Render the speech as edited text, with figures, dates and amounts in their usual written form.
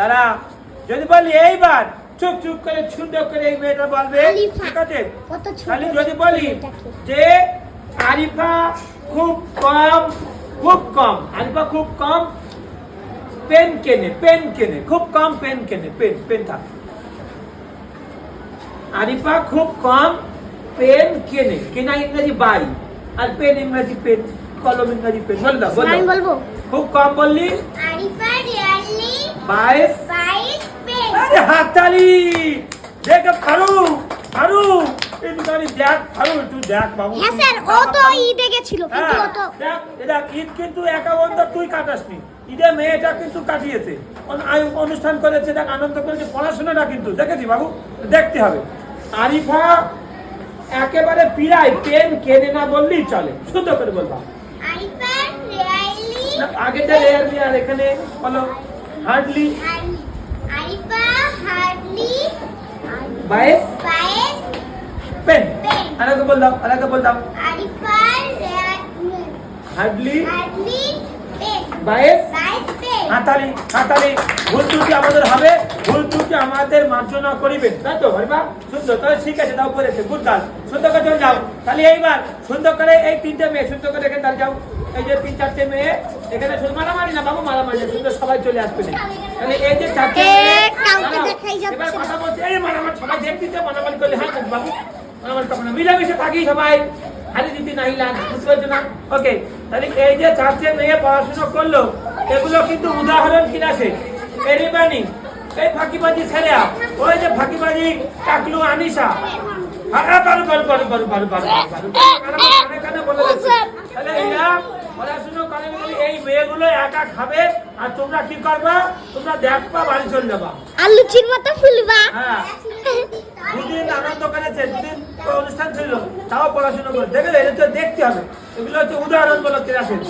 তারা যদি বলি এইবার চুপ চুপ করে সুন্দর করে এই মেয়েটা বলবে, ঠিক আছে? খালি যদি বলি যে আরিফা খুব কম আরিফা খুব কম পেন কেনে খুব কম পেন কেনে পেন থাকে। আরিফা খুব কম পেন কেনা ইংরেজি বাই, আর পেন ইংরেজি পেন, কলম ইংরেজি পেন। বল দাও বলবো। খুব কম বললি আরিফা রিয়ালি বাইস পেন। আরে হাততালি দেখ ফারু এই দুটানি দেখ ফারু, তুই দেখ বাবু। হ্যাঁ স্যার, ও তো ঈদে গেছিল, কিন্তু ও তো দেখ ঈদ কিন্তু একাবন্ধ তুই কাটাসনি, ঈদে মেয়েটা কিন্তু কাটিয়েছে, অনুষ্ঠান করেছে, দেখ আনন্দ করেছে, পড়াশোনাটা কিন্তু দেখেছি বাবু, দেখতে হবে। আরিফা একেবারে পিরাই পেন কেনে না বললেই চলে, সুন্দর করে বলবা। আরিফা রিয়ালি আগে যে রেয়ারলি আর এখানে বলো hardly. Arifa hardly buys pen. Pen. আরেকটা বল দাও। Arifa hardly pen buys pen. হাতালি ভুল ত্রুটি আমাদের হবে, ভুল ত্রুটি আমাদের মার্জনা করিবেন, তাই তো? সুন্দর, তাহলে ঠিক আছে, দাও পড়েছে, গুড গার্ল, সুন্দর করে চলে যাও। তাহলে এইবার সুন্দর করে এই তিনটে মেয়ে সুন্দর করে এখানে দাঁড়িয়ে যাও। এই যে 3-4টে মেয়ে এখানে, মারামারি না বাবু, মারামারি না, সুন্দর সবাই চলে আসবে। তাহলে এই যে 4টে মেয়ে এবার কথা বলছে, এই মারামারি সবাই দেখতেছে, মারামারি করলে হ্যাঁ বাবু, মারামারি তখন মিলেমিশে থাকি সবাই, হারি দিদি নাই লাগ, বুঝতে পারছো না? ওকে, তাহলে এই যে 4টে মেয়ে পড়াশোনা করলো, এগুলো কিন্তু উদাহরণ কিনাছে এরিবানি, এই ফাঁকিবাজি ছেলে, ওই যে ফাঁকিবাজি টাকলু আনিসা, এই মেয়েগুলো একা খাবে, আর তোমরা কি করবা? তোমরা দেখবা, বাড়ি চলে যাবা, আলুচির মতো ফুলবা। হ্যাঁ, দুদিন আনন্দ করেছে, দুদিন অনুষ্ঠান ছিল, তাও পড়াশোনা করে দেখে, এটা তো দেখতে হবে। এগুলো হচ্ছে উদাহরণ বলো ক্লাসের।